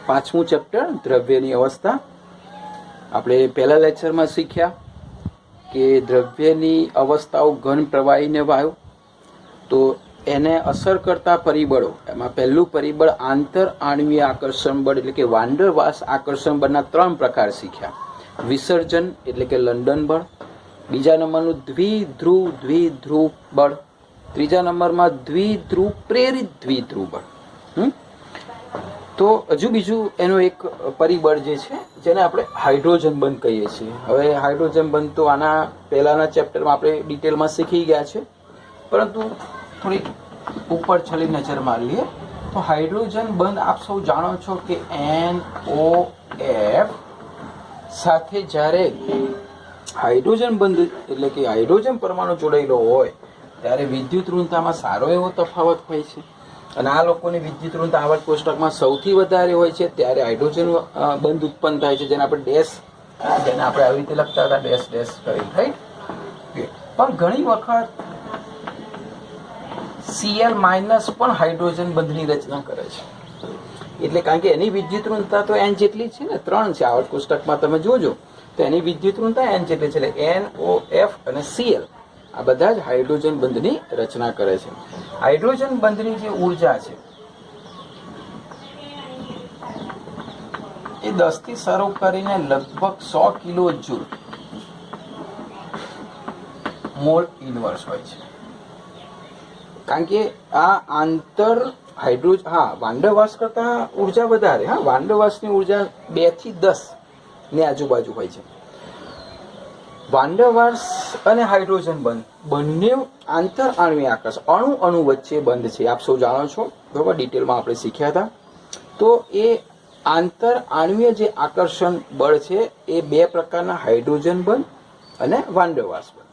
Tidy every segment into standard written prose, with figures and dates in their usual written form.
પાંચમું ચેપ્ટર દ્રવ્યની અવસ્થા. આપણે પહેલા લેક્ચરમાં શીખ્યા કે દ્રવ્યની અવસ્થાઓ ઘન, પ્રવાહી ને વાયુ. તો એને અસર કરતા પરિબળો, એમાં પહેલું પરિબળ આંતર આણ્વીય આકર્ષણ બળ એટલે કે વાન્ડર વાલ્સ આકર્ષણ બળના 3 પ્રકાર શીખ્યા. વિસર્જન એટલે કે લંડન બળ, બીજા નંબરનું દ્વિધ્રુવ બળ, ત્રીજા નંબરમાં દ્વિધ્રુવ પ્રેરિત દ્વિધ્રુવ બળ. તો હજુ બીજું એનું એક પરિબળ જે છે જેને આપણે હાઇડ્રોજન બંધ કહીએ છીએ. હવે હાઇડ્રોજન બંધ તો આના પહેલાના ચેપ્ટરમાં આપણે ડિટેલમાં શીખી ગયા છે, પરંતુ થોડી ઉપર છલી નજર મારી લઈએ તો હાઇડ્રોજન બંધ આપ સૌ જાણો છો કે NOF સાથે જ્યારે હાઇડ્રોજન બંધ એટલે કે હાઇડ્રોજન પરમાણુ જોડાયેલો હોય ત્યારે વિદ્યુત ઋણતામાં સારો એવો તફાવત હોય છે. અને આ લોકોની વિદ્યુત ઋણતા આવર્ત કોષ્ટકમાં સૌથી વધારે હોય છે ત્યારે હાઇડ્રોજન બંધ ઉત્પન્ન થાય છે, જેને આપણે ડેશ, જેને આપણે આવી રીતે લખતા હતા ડેશ ડેશ કરી, રાઈટ. પણ ઘણી વખત Cl માઇનસ પણ હાઇડ્રોજન બંધની રચના કરે છે. એટલે કારણ કે એની વિદ્યુત ઋણતા તો n જેટલી છે ને, 3 છે. આવર્ત કોષ્ટકમાં તમે જોજો તો એની વિદ્યુત ઋણતા n જેટલી છે, એટલે NOF અને Cl આ બધા જ હાઇડ્રોજન બંધની રચના કરે છે. હાઇડ્રોજન બંધની જે ઉર્જા છે એ 10 થી શરૂ કરીને લગભગ 100 કિલો જૂલ મોલ ઇનવર્સ હોય છે. કારણ કે આ આંતર હાઇડ્રોજન, વાન્ડરવાલ્સ કરતા ઉર્જા વધારે. વાન્ડરવાલ્સની ઉર્જા 2 થી 10 ની આજુબાજુ હોય છે. વાન્ડરવાલ્સ અને હાઇડ્રોજન બંધ બંને આંતર આણ્વીય આકર્ષણ, અણુ વચ્ચે બંધ છે. આપ સૌ જાણો છો, બરોબર, ડિટેલમાં આપણે શીખ્યા હતા. તો એ આંતર આણ્વીય જે આકર્ષણ બળ છે એ 2 પ્રકારના હાઇડ્રોજન બંધ અને વાન્ડરવાલ્સ બંધ.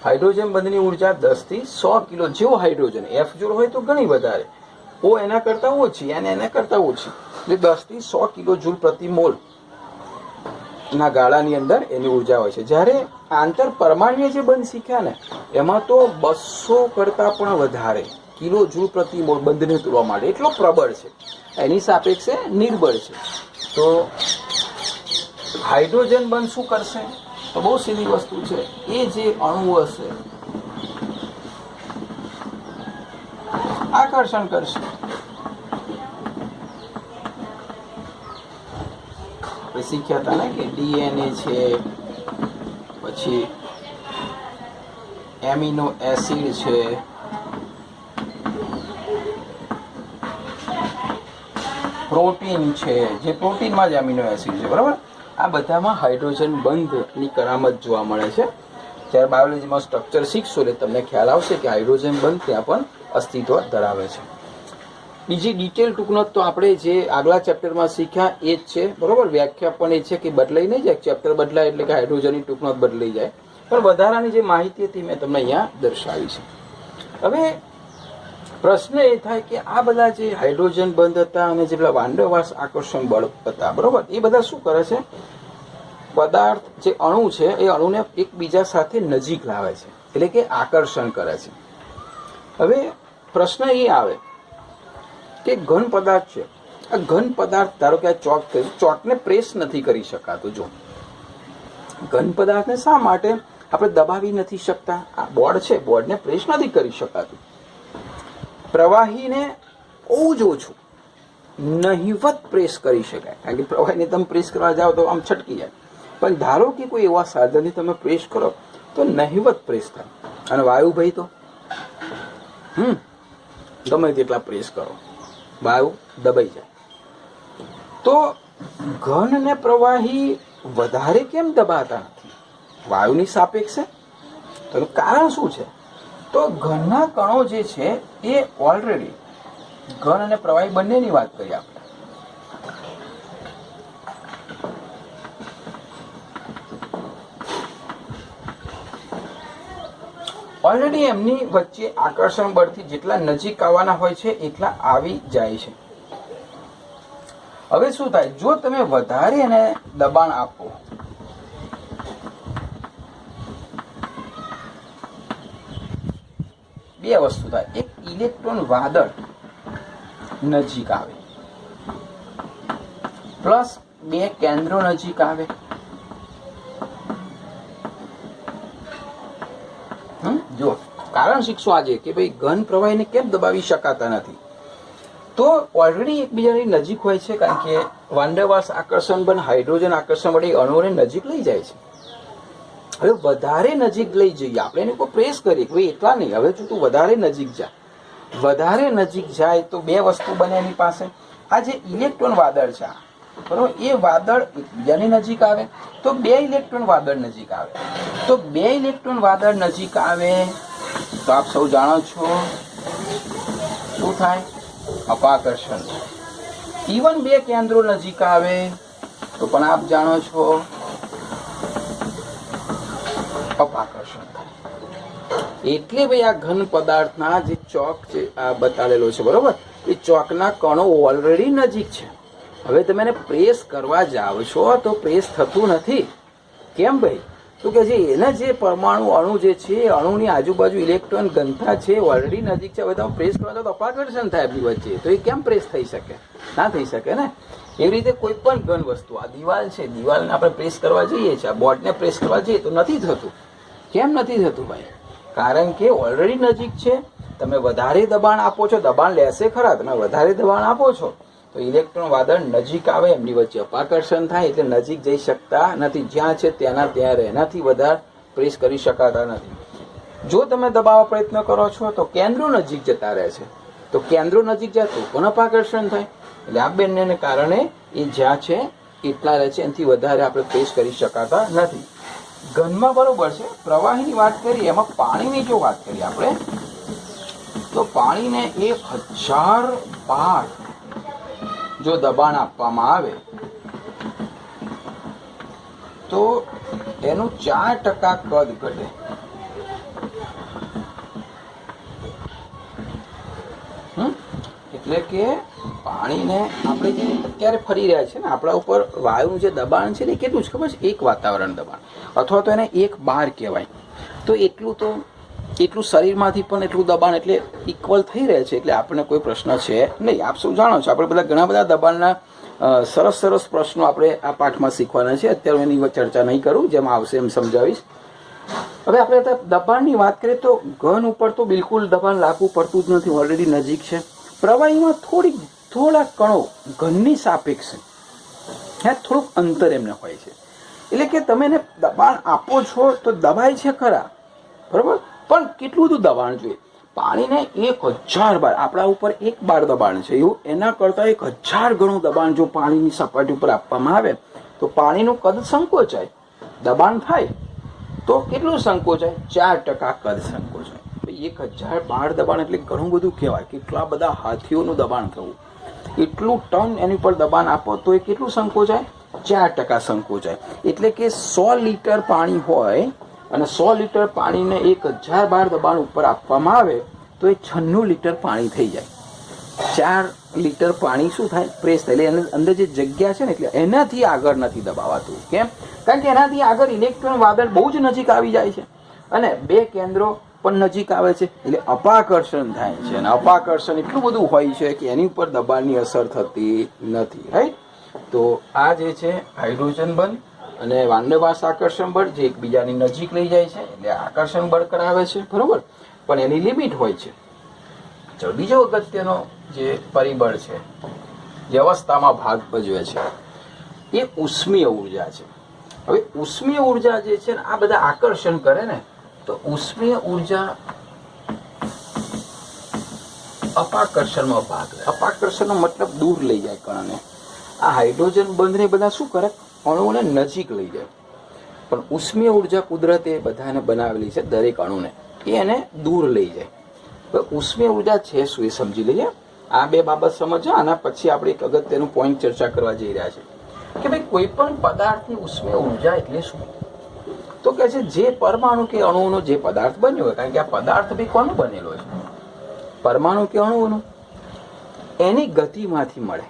હાઇડ્રોજન બંધની ઉર્જા 10 થી 100 કિલો, જેવો હાઇડ્રોજન F જોડ હોય તો ઘણી વધારે, O એના કરતા ઓછી અને એના કરતા ઓછી, એટલે 10 થી 100 કિલો જૂલ પ્રતિ મોલ ના ગાળાની અંદર એની ઉર્જા હોય છે. જ્યારે આંતર પરમાણ્વીય જે બંધ શીખ્યા ને એમાં તો 200 કરતા પણ વધારે કિલો જૂલ પ્રતિ મોલ બંધને તોડવા માટે એટલો પ્રબળ છે, એની સાપેક્ષે નિર્બળ છે. તો હાઇડ્રોજન બંધ શું કરશે? તો બહુ સીધી વસ્તુ છે, એ જે અણુ હશે આકર્ષણ કરશે. આપણે શીખ્યા હતા ને કે DNA છે, પછી એમિનો એસિડ છે, પ્રોટીન છે, જે પ્રોટીનમાં જ એમિનો એસિડ છે, બરાબર. આ બધામાં હાઇડ્રોજન બંધની કરામત જોવા મળે છે. જ્યારે બાયોલોજીમાં સ્ટ્રક્ચર શીખશો એટલે તમને ખ્યાલ આવશે કે હાઇડ્રોજન બંધ ત્યાં પણ અસ્તિત્વ ધરાવે છે. બીજી ડિટેલ ટૂંકનો તો આપણે જે આગલા ચેપ્ટરમાં શીખ્યા એ જ છે, બરોબર. વ્યાખ્યા પણ એ છે કે બદલાઈ નહીં જાય, ચેપ્ટર બદલાય એટલે કે હાઇડ્રોજનની ટૂંકનો બદલાઈ જાય, પણ વધારાની જે માહિતી હતી મેં તમને અહીંયા દર્શાવી છે. હવે પ્રશ્ન એ થાય કે આ બધા જે હાઇડ્રોજન બંધ હતા અને જે પેલા વાન્ડરવાલ્સ આકર્ષણ બળ હતા, બરોબર, એ બધા શું કરે છે? પદાર્થ જે અણુ છે એ અણુને એકબીજા સાથે નજીક લાવે છે, એટલે કે આકર્ષણ કરે છે. હવે પ્રશ્ન એ આવે કે ઘન પદાર્થ છે, આ ઘન પદાર્થ, ધારો કે આ ચોક છે, ચોકને પ્રેસ નથી કરી શકાતું. જો ઘન પદાર્થને શા માટે આપણે દબાવી નથી શકતા? આ બોર્ડ છે, બોર્ડને પ્રેસ નથી કરી શકાતું. પ્રવાહીને બહુ જ ઓછું, નહિવત પ્રેસ કરી શકાય, કારણ કે પ્રવાહીને તમે પ્રેસ કરવા જાઓ તો આમ છટકી જાય. પણ ધારો કે કોઈ એવા સાધનથી તમે પ્રેસ કરો તો નહિવત પ્રેસ થાય. અને વાયુ ભાઈ તો ગમે તેટલા પ્રેસ કરો, વાયુ દબાઈ જાય. તો ઘન ને પ્રવાહી વધારે કેમ દબાતા નથી વાયુની સાપેક્ષે? તો એનું કારણ શું છે? તો ઘનના કણો જે છે એ ઓલરેડી, ઘન અને પ્રવાહી બંનેની વાત કરીએ આપણે, ઓલરેડી એમની વચ્ચે આકર્ષણ બળથી જેટલા નજીક આવવાના હોય છે એટલા આવી જાય છે. હવે શું થાય? જો તમે વધારે એને દબાણ આપો, બે વસ્તુ થાય. એક, ઇલેક્ટ્રોન વાદળ નજીક આવે, પ્લસ 2 કેન્દ્રો નજીક આવે. જો કારણ શીખશો આજે કે ભાઈ ઘન પ્રવાહીને કેમ દબાવી શકાતા નથી. તો ઓલરેડી એકબીજાની નજીક હોય છે, કારણ કે વાન ડેર વાલ્સ આકર્ષણ બળ હાઇડ્રોજન આકર્ષણ વડે અણુઓને નજીક લઈ જાય છે. હવે વધારે નજીક લઈ જઈએ આપણે, એને કોઈ પ્રેસ કરીએ કે ભાઈ એટલા નહીં, હવે તું વધારે નજીક જા. વધારે નજીક જાય તો 2 વસ્તુ બને એની પાસે. આ જે ઇલેક્ટ્રોન વાદળ છે બરોબર, એ વાદળ એકબીજાની નજીક આવે તો 2 ઇલેક્ટ્રોન વાદળ નજીક આવે. તો 2 ઇલેક્ટ્રોન વાદળ નજીક આવે તો આપ સૌ જાણો છો શું થાય? અપાકર્ષણ. ઇવન 2 કેન્દ્રો નજીક આવે તો પણ આપ જાણો છો અપાકર્ષણ થાય. એટલે ભાઈ આ ઘન પદાર્થના જે ચોક છે આ બતાવેલો છે બરોબર, એ ચોકના કણો ઓલરેડી નજીક છે. હવે તમે એને પ્રેસ કરવા જાઓ છો તો પ્રેસ થતું નથી. કેમ ભાઈ? તો કે જે એના જે પરમાણુ અણુ જે છે, અણુની આજુબાજુ ઇલેક્ટ્રોન ઘનતા છે ઓલરેડી નજીક છે. હવે તમે પ્રેસ કરવા જાઓ તો અપાકર્ષણ થાય એમની વચ્ચે, તો એ કેમ પ્રેસ થઈ શકે? ના થઈ શકે ને. એવી રીતે કોઈ પણ ઘન વસ્તુ, આ દિવાલ છે, દિવાલને આપણે પ્રેસ કરવા જઈએ છીએ, આ બોર્ડને પ્રેસ કરવા જઈએ તો નથી થતું. કેમ નથી થતું ભાઈ? કારણ કે ઓલરેડી નજીક છે. તમે વધારે દબાણ આપો છો, દબાણ લેશે ખરા, તમે વધારે દબાણ આપો છો તો ઇલેક્ટ્રોન વાદળ નજીક આવે, એમની વચ્ચે અપાકર્ષણ થાય, એટલે નજીક જઈ શકતા નથી. જ્યાં છે તેના ત્યાં રહે, એનાથી વધારે પ્રેસ કરી શકાતા નથી. જો તમે દબાવવા પ્રયત્ન કરો છો તો કેન્દ્રો નજીક જતા રહે છે, તો કેન્દ્રો નજીક જાય તો પણ અપાકર્ષણ થાય. એટલે આ બંનેને કારણે એ જ્યાં છે એટલા રહે છે, એનાથી વધારે આપણે પ્રેસ કરી શકાતા નથી. ઘનમાં બરોબર છે. પ્રવાહીની વાત કરીએ, એમાં પાણીની જો વાત કરીએ આપણે તો પાણીને 1000 બાર જો દબાણ આપવામાં આવે તો એનું 4% કદ ઘટે. એટલે કે પાણીને આપણે જે અત્યારે ફરી રહ્યા છે ને આપણા ઉપર વાયુનું જે દબાણ છે ને કેટલું છે ખબર છે? 1 વાતાવરણ દબાણ, અથવા તો એને 1 બાર કહેવાય. તો એટલું શરીરમાંથી પણ એટલું દબાણ એટલે ઇક્વલ થઈ રહે છે, એટલે આપણને કોઈ પ્રશ્ન છે નહીં. આપ શું જાણો છો, આપણે બધા ઘણા બધા દબાણના સરસ પ્રશ્નો આપણે આ પાઠમાં શીખવાના છે. અત્યારે એની ચર્ચા નહીં કરું, જેમ આવશે એમ સમજાવીશ. હવે આપણે દબાણની વાત કરીએ તો ઘન ઉપર તો બિલકુલ દબાણ લાગુ પડતું જ નથી, ઓલરેડી નજીક છે. પ્રવાહીમાં થોડા કણો ઘનની સાપેક્ષે થોડુંક અંતર એમને હોય છે. એટલે કે તમે એને દબાણ આપો છો તો દબાય છે ખરા બરોબર, પણ કેટલું બધું દબાણ જોઈએ? પાણીને 1000 બાર, આપણા ઉપર 1 બાર દબાણ છે, એવું એના કરતાં 1000 ગણું દબાણ જો પાણીની સપાટી ઉપર આપવામાં આવે તો પાણીનું કદ સંકોચાય. દબાણ થાય તો કેટલું સંકોચાય? 4% કદ સંકોચાય. 1000 બાર દબાણ એટલે ઘણું બધું કહેવાય. કેટલા બધા હાથીઓનું દબાણ થવું, એટલું ટન એની પર દબાણ આપો તો એ કેટલું સંકોચાય? 4% સંકોચાય. એટલે કે 100 લીટર પાણી હોય અને 100 લીટર પાણીને 1000 બાર દબાણ ઉપર આપવામાં આવે તો એ 96 લીટર પાણી થઈ જાય. 4 લીટર પાણી શું થાય? પ્રેસ થાય. એટલે અંદર જે જગ્યા છે ને એટલે એનાથી આગળ નથી દબાવાતું. કેમ? કારણ કે એનાથી આગળ ઇલેક્ટ્રોન વાદળ બહુ જ નજીક આવી જાય છે અને 2 કેન્દ્રો પણ નજીક આવે છે, એટલે અપાકર્ષણ થાય છે. અને અપાકર્ષણ એટલું બધું હોય છે કે એની ઉપર દબાણની અસર થતી નથી. રાઈટ? તો આ જે છે હાઇડ્રોજન બંધ અને વાન ડેર વાલ્સ આકર્ષણ બળ જે એકબીજાની નજીક લઈ જાય છે, એટલે આકર્ષણ બળ કરાવે છે બરોબર, પણ એની લિમિટ હોય છે. ચલો, બીજો અગત્યનો જે પરિબળ છે, જે અવસ્થામાં ભાગ ભજવે છે, એ ઉષ્મીય ઉર્જા છે. હવે ઉષ્મીય ઉર્જા જે છે ને આ બધા આકર્ષણ કરે ને, તો ઉષ્મીય ઉર્જા અપાકર્ષણમાં ભાગ લે. અપાકર્ષણનો મતલબ દૂર લઈ જાય કણને. આ હાઇડ્રોજન બંધને બધા શું કરે? અણુઓને નજીક લઈ જાય. પણ ઉષ્મીય ઉર્જા કુદરતે બધાને બનાવેલી છે, દરેક અણુને, એ એને દૂર લઈ જાય. તો ઉષ્મીય ઉર્જા છે શું એ સમજી લઈએ. આ 2 બાબત સમજો, આના પછી આપણે એક અગત્યનું પોઈન્ટ ચર્ચા કરવા જઈ રહ્યા છે કે ભાઈ કોઈ પણ પદાર્થની ઉષ્મીય ઉર્જા એટલે શું? તો કે છે જે પરમાણુ કે અણુનો જે પદાર્થ બન્યો હોય, કારણ કે આ પદાર્થ બી કોનો બનેલો છે? પરમાણુ કે અણુઓનો, એની ગતિમાંથી મળે.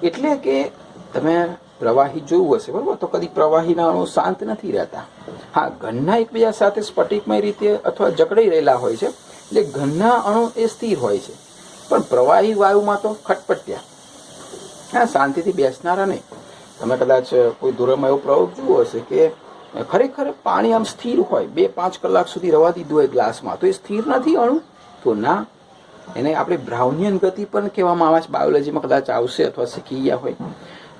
એટલે કે તમે પ્રવાહી જોયું હશે બરોબર, તો કદી પ્રવાહીના અણુ શાંત નથી રહેતા. હા, ઘનના એકબીજા સાથે સ્ફટિકમય રીતે અથવા જકડાઈ રહેલા હોય છે, એટલે ઘનના અણુ એ સ્થિર હોય છે, પણ પ્રવાહી વાયુમાં તો ખટપટ્યા. હા, શાંતિથી બેસનારા નહીં. તમે કદાચ કોઈ ધોરણમાં એવો પ્રયોગ જોયો હશે કે ખરેખર પાણી આમ સ્થિર હોય, 2-5 કલાક સુધી રવા દીધું હોય ગ્લાસમાં, તો એ સ્થિર નથી અણુ? તો ના, એને આપણે બ્રાઉનિયન ગતિ પણ કહેવામાં આવે છે. બાયોલોજીમાં કદાચ આવશે અથવા શીખી ગયા હોય.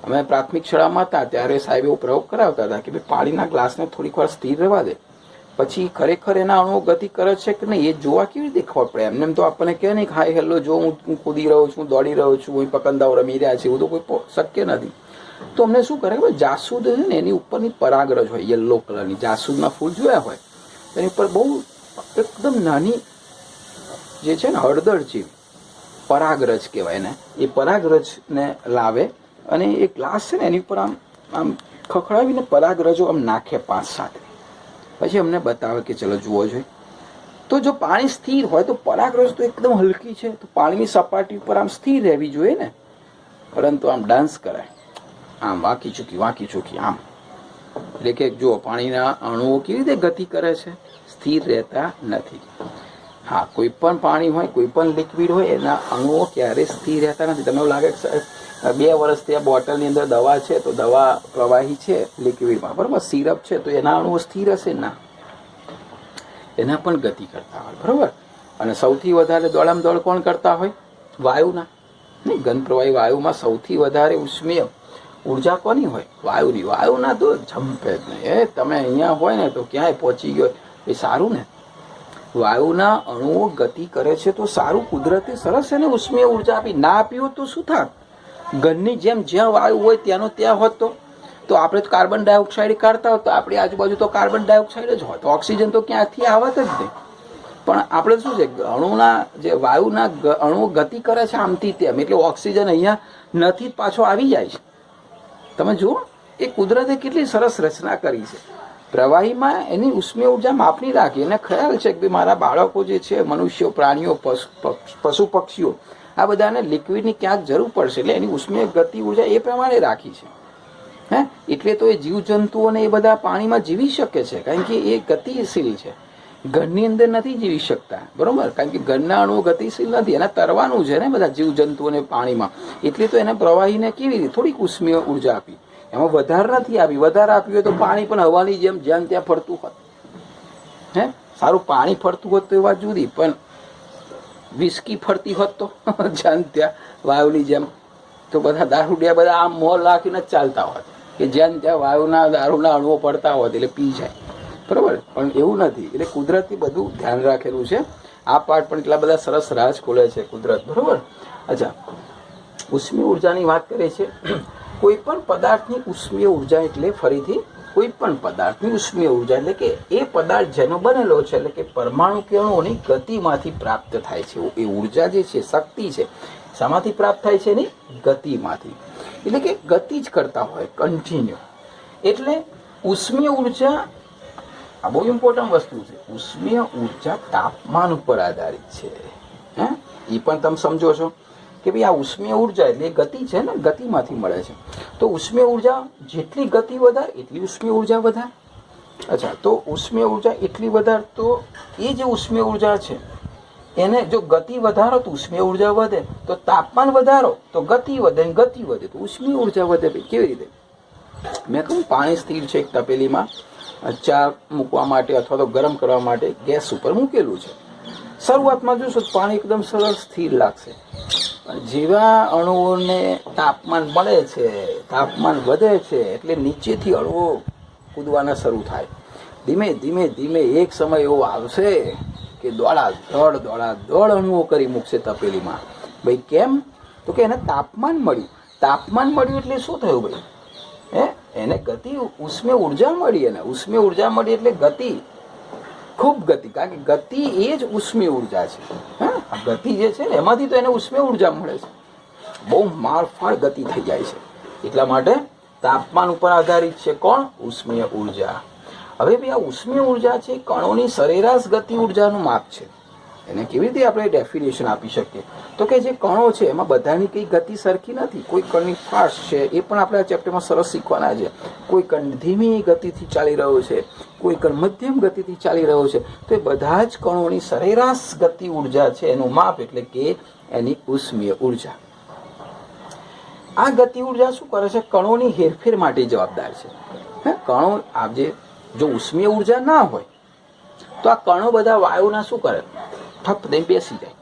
અમે પ્રાથમિક શાળામાં હતા ત્યારે સાહેબ એવો પ્રયોગ કરાવતા હતા કે ભાઈ પાણીના ગ્લાસને થોડીક વાર સ્થિર રહેવા દે, પછી ખરેખર એના અણુઓ ગતિ કરે છે કે નહીં એ જોવા કેવી રીતે ખબર પડે? એમને તો આપણને કહે નહીં કે હાય હેલો જો હું કૂદી રહ્યો છું, દોડી રહ્યો છું, હું પકંદાઓ રમી રહ્યા છે, એવું તો કોઈ શક્ય નથી. તો અમને શું કરે કે જાસૂદ છે ને એની ઉપરની પરાગરજ હોય યલો કલરની, જાસૂદના ફૂલ જોયા હોય એની ઉપર બહુ એકદમ નાની જે છે ને હળદર જેવી પરાગરજ કહેવાય એને, એ પરાગરજને લાવે અને એ ગ્લાસ છે ને એની ઉપર આમ આમ ખખડાવીને પરાગરજો આમ નાખે 5-7, પછી અમને બતાવે કે ચલો જુઓ જોઈએ. તો જો પાણી સ્થિર હોય તો પરાગરજ તો એકદમ હલકી છે, તો પાણીની સપાટી ઉપર આમ સ્થિર રહેવી જોઈએ ને, પરંતુ આમ ડાન્સ કરાય, આમ વાંકી ચૂકી આમ. એટલે કે જો પાણીના અણુઓ કેવી રીતે ગતિ કરે છે? સ્થિર રહેતા નથી. હા, કોઈ પણ પાણી હોય, કોઈ પણ લિક્વિડ હોય, એના અણુઓ ક્યારે સ્થિર રહેતા નથી. તમને એવું લાગે કે 2 વર્ષથી આ બોટલની અંદર દવા છે, તો દવા પ્રવાહી છે લિક્વિડમાં, બરાબર, સિરપ છે, તો એના અણુઓ સ્થિર હશે? ના, એના પણ ગતિ કરતા હોય, બરાબર. અને સૌથી વધારે દોડામ દોડ કોણ કરતા હોય? વાયુના. નહીં, ઘન પ્રવાહી વાયુમાં સૌથી વધારે ઉષ્મીય ઉર્જા કોની હોય? વાયુની. વાયુના તો જંપે જ નહીં. તમે અહીંયા હોય ને તો ક્યાંય પહોંચી ગયો એ સારું ને. વાયુના અણુઓ ગતિ કરે છે તો સારું, કુદરતી સરસ એને ઉષ્મીય ઉર્જા આપી. ના આપી હોત તો શું થાત? ઘરની જેમ જ્યાં વાયુ હોય ત્યાંનો ત્યાં હોત તો આપણે તો કાર્બન ડાયોક્સાઇડ કાઢતા હોત, તો આપણી આજુબાજુ તો કાર્બન ડાયોક્સાઇડ જ હોત, ઓક્સિજન તો ક્યાંથી આવત જ નહીં. પણ આપણે શું છે, અણુના જે વાયુના અણુઓ ગતિ કરે છે આમથી તેમ, એટલે ઓક્સિજન અહીંયા નથી પાછો આવી જાય છે. તમે જુઓ, એ કુદરતે કેટલી સરસ રચના કરી છે. પ્રવાહીમાં એની ઉષ્મીય ઉર્જા માપની રાખી, એને ખ્યાલ છે કે મારા બાળકો જે છે, મનુષ્યો, પ્રાણીઓ, પશુ પક્ષીઓ, આ બધાને લિક્વિડની ક્યાંક જરૂર પડશે, એટલે એની ઉષ્મીય ગતિ ઉર્જા એ પ્રમાણે રાખી છે. એટલે તો એ જીવજંતુઓને એ બધા પાણીમાં જીવી શકે છે, કારણ કે એ ગતિશીલ છે. ઘરની અંદર નથી જીવી શકતા, બરોબર, કારણ કે ઘરના અણુઓ ગતિશીલ નથી, એને તરવાનું છે ને બધા જીવજંતુઓને પાણીમાં. એટલે તો એને પ્રવાહીને કેવી રીતે થોડીક ઉષ્મીય ઉર્જા આપી, એમાં વધારે નથી આપી. વધારે આપી હોય તો પાણી પણ હવાની જેમ જ્યાં ત્યાં ફરતું હોત. સારું, પાણી ફરતું હોત તો એ વાત જુદી, પણ વિસ્કી ફરતી હોત તો જ્યાં ત્યાં વાયુની જેમ, તો બધા દારૂડિયા બધા આમ મોં રાખીને જ ચાલતા હોત કે જ્યાં ત્યાં વાયુના દારૂના અણુઓ પડતા હોત એટલે પી જાય, બરાબર. પણ એવું નથી. એટલે કુદરતી બધું ધ્યાન રાખેલું છે. આ પાઠ પણ એટલા બધા સરસ રાજ ખોલે છે કુદરત, બરાબર. અચ્છા, ઉષ્મીય ઉર્જાની વાત કરે છે. કોઈ પણ પદાર્થની ઉષ્મીય ઉર્જા એટલે ફરીથી કોઈ પણ પદાર્થની ઉષ્મીય ઉર્જા એટલે કે એ પદાર્થ જેનો બનેલો છે, એટલે કે પરમાણુ કે અણુઓની ગતિમાંથી પ્રાપ્ત થાય છે. એ ઉર્જા જે છે, શક્તિ છે, શામાંથી પ્રાપ્ત થાય છે? એની ગતિમાંથી. એટલે કે ગતિ જ કરતા હોય કન્ટિન્યુ. એટલે ઉષ્મીય ઉર્જા આ બહુ ઇમ્પોર્ટન્ટ વસ્તુ છે. ઉષ્મીય ઉર્જા તાપમાન ઉપર આધારિત છે. એ પણ તમે સમજો છો કે ભાઈ આ ઉષ્મીય ઉર્જા એટલે ગતિ છે ને, ગતિમાંથી મળે છે. તો ઉષ્મીય ઉર્જા જેટલી ગતિ વધારે એટલી ઉષ્મીય ઉર્જા વધારે. અચ્છા, તો ઉષ્મીય ઉર્જા એટલી વધારે, તો એ જે ઉષ્મીય ઉર્જા છે એને જો ગતિ વધારો તો ઉષ્મીય ઉર્જા વધે, તો તાપમાન વધારો તો ગતિ વધે, ગતિ વધે તો ઉષ્મીય ઉર્જા વધે. કેવી રીતે? મેં કહું, પાણી સ્થિર છે એક તપેલીમાં, ચા મૂકવા માટે અથવા તો ગરમ કરવા માટે ગેસ ઉપર મૂકેલું છે. શરૂઆતમાં જોશો પાણી એકદમ સરળ સ્થિર લાગશે, પણ જેવા અણુઓને તાપમાન મળે છે, તાપમાન વધે છે, એટલે નીચેથી અણુઓ કૂદવાના શરૂ થાય. ધીમે ધીમે ધીમે એક સમય એવો આવશે કે દોડ અણુઓ કરી મૂકશે તપેલીમાં. ભાઈ કેમ? તો કે એને તાપમાન મળ્યું. તાપમાન મળ્યું એટલે શું થયું ભાઈ? એને ગતિ, ઉષ્મીય ઉર્જા મળી. એને ઉષ્મીય ઉર્જા મળી એટલે ગતિ, ખૂબ ગતિ. કારણ કે ગતિ એ જ ઉષ્મીય ઉર્જા છે. આ ગતિ જે છે ને એમાંથી તો એને ઉષ્મીય ઉર્જા મળે છે. બહુ મારફાળ ગતિ થઈ જાય છે. એટલા માટે તાપમાન ઉપર આધારિત છે કોણ? ઉષ્મીય ઉર્જા. હવે ભાઈ આ ઉષ્મીય ઉર્જા છે કણોની સરેરાશ ગતિ ઉર્જાનું માપ છે. એને કેવી રીતે આપણે ડેફિનેશન આપી શકીએ? તો કે જે કણો છે એમાં બધાની કઈ ગતિ સરખી નથી. કોઈ કણની ફાસ્ટ છે, એ પણ આપણે આ ચેપ્ટરમાં સરસ શીખવાના છે. કોઈ કણ ધીમી ગતિથી ચાલી રહ્યો છે, કોઈ કણ મધ્યમ ગતિથી ચાલી રહ્યો છે. તો એ બધા જ કણોની સરેરાશ ગતિ ઉર્જા છે એનું માપ એટલે કે એની ઉષ્મીય ઉર્જા. આ ગતિ ઉર્જા શું કરે છે? કણોની હેરફેર માટે જવાબદાર છે. હે, કણો આજે જો ઉષ્મીય ઉર્જા ના હોય તો આ કણો બધા વાયુના શું કરે? ઠપ દઈને બેસી જાય.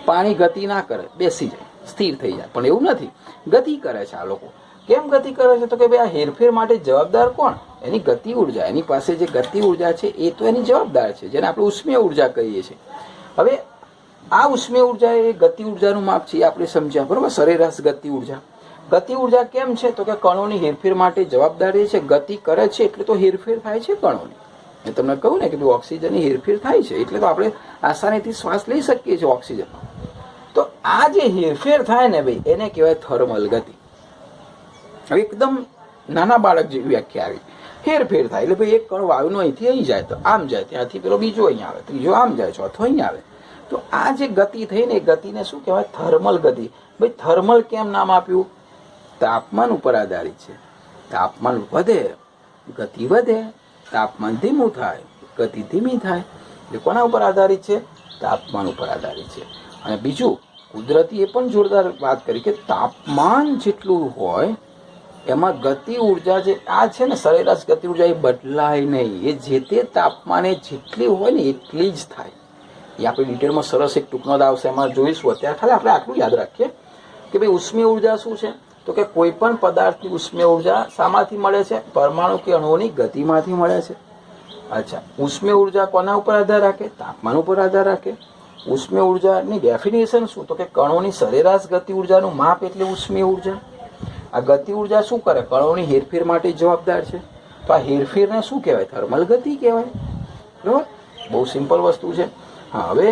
પાણી ગતિ ના કરે, બેસી જાય, સ્થિર થઈ જાય. પણ એવું નથી, ગતિ કરે છે આ લોકો. કેમ ગતિ કરે છે? તો કે ભાઈ આ હેરફેર માટે જવાબદાર કોણ? એની ગતિ ઉર્જા. એની પાસે જે ગતિ ઉર્જા છે એ તો એની જવાબદાર છે, જેને આપણે ઉષ્મીય ઉર્જા કહીએ છીએ. હવે આ ઉષ્મીય ઉર્જા એ ગતિ ઉર્જાનું માપ છે, એ આપણે સમજ્યા, બરોબર? સરેરાશ ગતિ ઉર્જા. ગતિ ઉર્જા કેમ છે? તો કે કણોની હેરફેર માટે જવાબદારી છે. ગતિ કરે છે એટલે તો હેરફેર થાય છે કણોની. મેં તમને કહ્યું ને કે ભાઈ ઓક્સિજનની હેરફેર થાય છે એટલે તો આપણે આસાનીથી શ્વાસ લઈ શકીએ છીએ ઓક્સિજન. તો આ જે હેરફેર થાય ને ભાઈ, એને કહેવાય થર્મલ ગતિ. હવે એકદમ નાના બાળક જેવી વ્યાખ્યા આવી. હેરફેર થાય એટલે ભાઈ એક કણ વાયુનો અહીંથી અહીં જાય તો આમ જાય, ત્યાંથી પેલો બીજો અહીંયા આવે, ત્રીજો આમ જાય, ચોથો અહીં આવે. તો આ જે ગતિ થઈ ને, એ ગતિને શું કહેવાય? થર્મલ ગતિ. ભાઈ થર્મલ કેમ નામ આપ્યું? તાપમાન ઉપર આધારિત છે. તાપમાન વધે, ગતિ વધે. તાપમાન ધીમું થાય, ગતિ ધીમી થાય. એ કોના ઉપર આધારિત છે? તાપમાન ઉપર આધારિત છે. અને બીજું, કુદરતી એ પણ જોરદાર વાત કરી કે તાપમાન જેટલું હોય એમાં ગતિ ઉર્જા જે આ છે ને, સરેરાશ ગતિ ઉર્જા એ બદલાય નહીં. એ જે તે તાપમાને જેટલી હોય ને એટલી જ થાય. એ આપણે ડિટેલમાં સરસ એક ટૂંકનો આવશે, એમાં જોઈશું. અત્યારે ખાલી આપણે આટલું યાદ રાખીએ કે ભાઈ ઉષ્મીય ઉર્જા શું છે? તો કે કોઈ પણ પદાર્થની ઉષ્મીય ઉર્જા શામાંથી મળે છે? પરમાણુ કે અણુઓની ગતિમાંથી મળે છે. અચ્છા, ઉષ્મીય ઉર્જા કોના ઉપર આધાર રાખે? તાપમાન ઉપર આધાર રાખે. ઉષ્મીય ઉર્જાની ડેફિનેશન શું? તો કે કણોની સરેરાશ ગતિ ઉર્જાનું માપ એટલે ઉષ્મીય ઉર્જા. આ ગતિ ઉર્જા શું કરે? કણોની હેરફેર માટે જવાબદાર છે. તો આ હેરફેરને શું કહેવાય? થર્મલ ગતિ કહેવાય. બરાબર? બહુ સિમ્પલ વસ્તુ છે. હા, હવે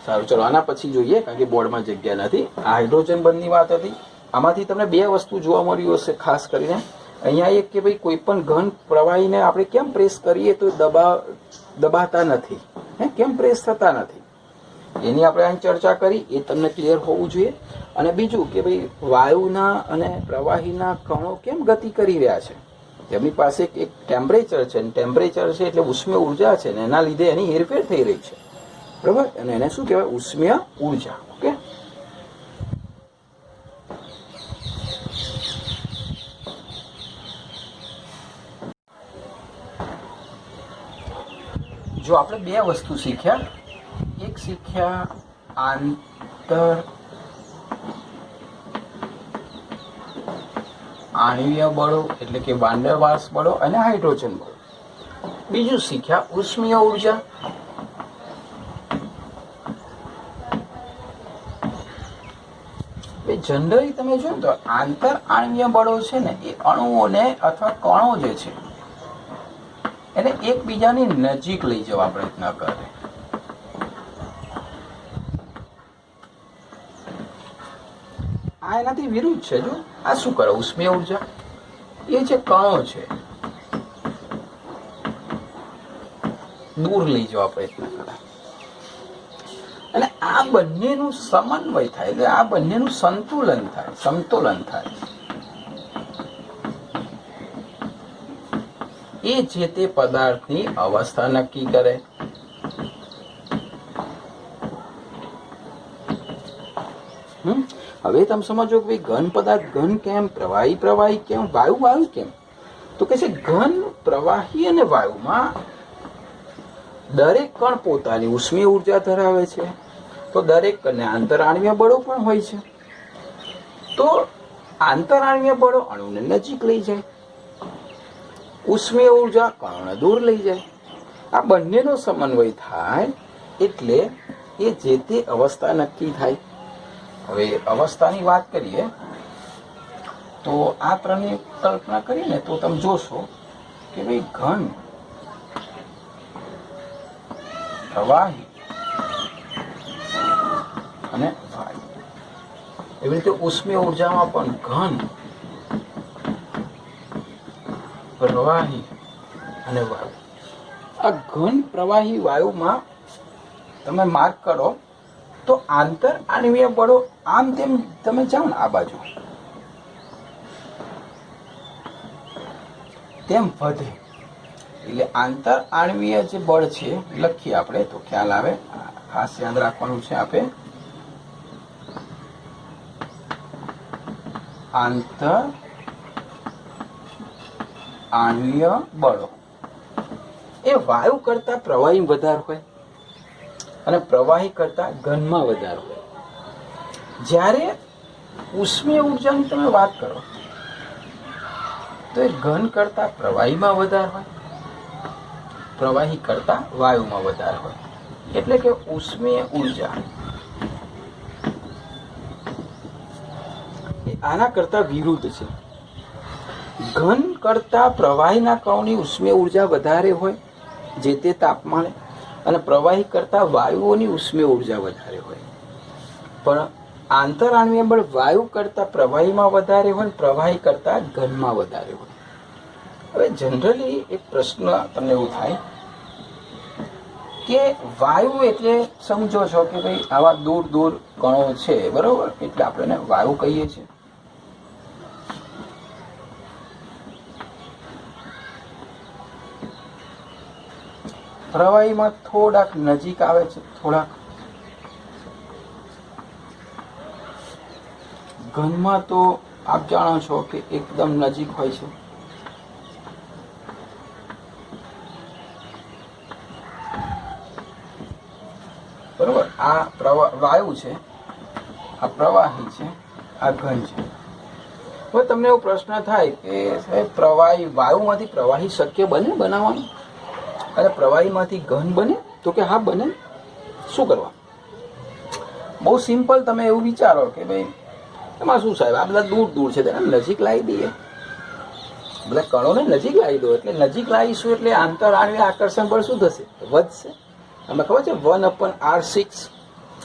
સારું, ચલો આના પછી જોઈએ, કારણ કે બોર્ડમાં જગ્યા નથી. આ હાઇડ્રોજન બંધની વાત હતી. આમાંથી તમને બે વસ્તુ જોવા મળ્યું હશે ખાસ કરીને. અહીંયા એક કે ભાઈ કોઈ પણ ઘન પ્રવાહીને આપણે કેમ પ્રેસ કરીએ તો દબાતા નથી, કેમ પ્રેસ થતા નથી, એની આપણે અહીં ચર્ચા કરી. એ તમને ક્લિયર હોવું જોઈએ. અને બીજું કે ભાઈ વાયુના અને પ્રવાહીના કણો કેમ ગતિ કરી રહ્યા છે? એમની પાસે એક ટેમ્પરેચર છે, ટેમ્પરેચર છે એટલે ઉષ્મીય ઉર્જા છે ને, એના લીધે એની હેરફેર થઈ રહી છે. બરાબર? અને એને શું કહેવાય? ઉષ્મીય ઉર્જા. ઓકે, જો આપણે બે વસ્તુ શીખ્યા. એક શીખ્યા આંતર આણ્વીય બળો એટલે કે વાન ડર વાલ્સ બળો અને હાઇડ્રોજન બળો. બીજું શીખ્યા ઉષ્મીય ઉર્જા. જનરલી તમે જો તો આંતર આણ્વીય બળો છે ને, એ અણુઓને અથવા કણો જે છે એને એકબીજાની નજીક લઈ જવા પ્રયત્ન કરે. આ એનાથી વિરુદ્ધ છે. જો આ શું કરે? ઉષ્મીય ઉર્જા એ જે કણો છે દૂર લઈ જવા પ્રયત્ન કરે. અને આ બંનેનું સમન્વય થાય, એટલે આ બંનેનું સમતોલન થાય. એ જે તે પદાર્થની અવસ્થા નક્કી કરે. હવે તમે સમજો કે ભાઈ ઘન પદાર્થ ઘન કેમ, પ્રવાહી કેમ, વાયુ કેમ? તો કે છે ઘન, પ્રવાહી અને વાયુમાં દરેક કણ પોતાની ઉષ્મીય ઉર્જા ધરાવે છે. તો દરેક કણને આંતરાણ્વીય બળો પણ હોય છે. તો આંતરાણ્વીય બળો અણુને નજીક લઈ જાય, ઉષ્મીય ઉર્જા કણોને દૂર લઈ જાય. આ બંનેનો સમન્વય થાય એટલે એ જે તે અવસ્થા નક્કી થાય. હવે અવસ્થાની વાત કરીએ તો આ ત્રણની કલ્પના કરીને તો તમે જોશો કે ભાઈ ઘન, પ્રવાહી અને વાયુ. એવી રીતે ઉષ્મીય ઉર્જામાં પણ ઘન, પ્રવાહી અને વાયુ. આ ઘન, પ્રવાહી, વાયુમાં તમે માર્ક કરો તો આંતર આણ્વીય બળો આમ તેમ તમે જાઓ ને આ બાજુ તેમ વધે. એટલે આંતર આણ્વીય જે બળ છે લખીએ આપણે તો ખ્યાલ આવે. ખાસ યાદ રાખવાનું છે. આપણે આંતર આણ્વીય બળો એ વાયુ કરતા પ્રવાહી વધારે હોય અને પ્રવાહી કરતા ઘનમાં વધારે હોય. જ્યારે ઉષ્મીય ઉર્જાની તમે વાત કરો તો એ ઘન કરતા પ્રવાહીમાં વધારે હોય, પ્રવાહી કરતા વાયુમાં વધારે હોય. એટલે કે ઉષ્મીય ઉર્જા એ આના કરતા વિરુદ્ધ છે. ઘન કરતા પ્રવાહીના કણોની ઉષ્મીય ઉર્જા વધારે હોય જે તે તાપમાને, અને પ્રવાહી કરતા વાયુઓની ઉષ્મીય ઉર્જા વધારે હોય. પણ આંતરઆણ્વીય બળ વાયુ કરતા પ્રવાહીમાં વધારે હોય, પ્રવાહી કરતા ઘનમાં વધારે હોય. હવે જનરલી એક પ્રશ્ન તમને એવું થાય કે વાયુ એટલે સમજો છો કે ભાઈ આવા દૂર દૂર કણો છે, બરોબર, એટલે આપણે એને વાયુ કહીએ છીએ. પ્રવાહીમાં થોડાક નજીક આવે છે, થોડાક ઘનમાં તો આપ જાણો છો કે એકદમ નજીક હોય છે. બરોબર, આ વાયુ છે, આ પ્રવાહી છે, આ ઘન છે. હવે તમને એવો પ્રશ્ન થાય કે સાહેબ પ્રવાહી વાયુમાંથી પ્રવાહી શક્ય બને બનાવવાનું અને પ્રવાહીમાંથી ઘન બને? તો કે હા બને. શું કરવા? બહુ સિમ્પલ. તમે એવું વિચારો કે ભાઈ એમાં શું સાહેબ આ બધા દૂર દૂર છે તેને નજીક લાવી દઈએ, બધા કણોને નજીક લાવી દો. એટલે નજીક લાવીશું એટલે આંતરઆણ્વીય આકર્ષણ બળ શું થશે? વધશે. તમને ખબર છે 1/r6,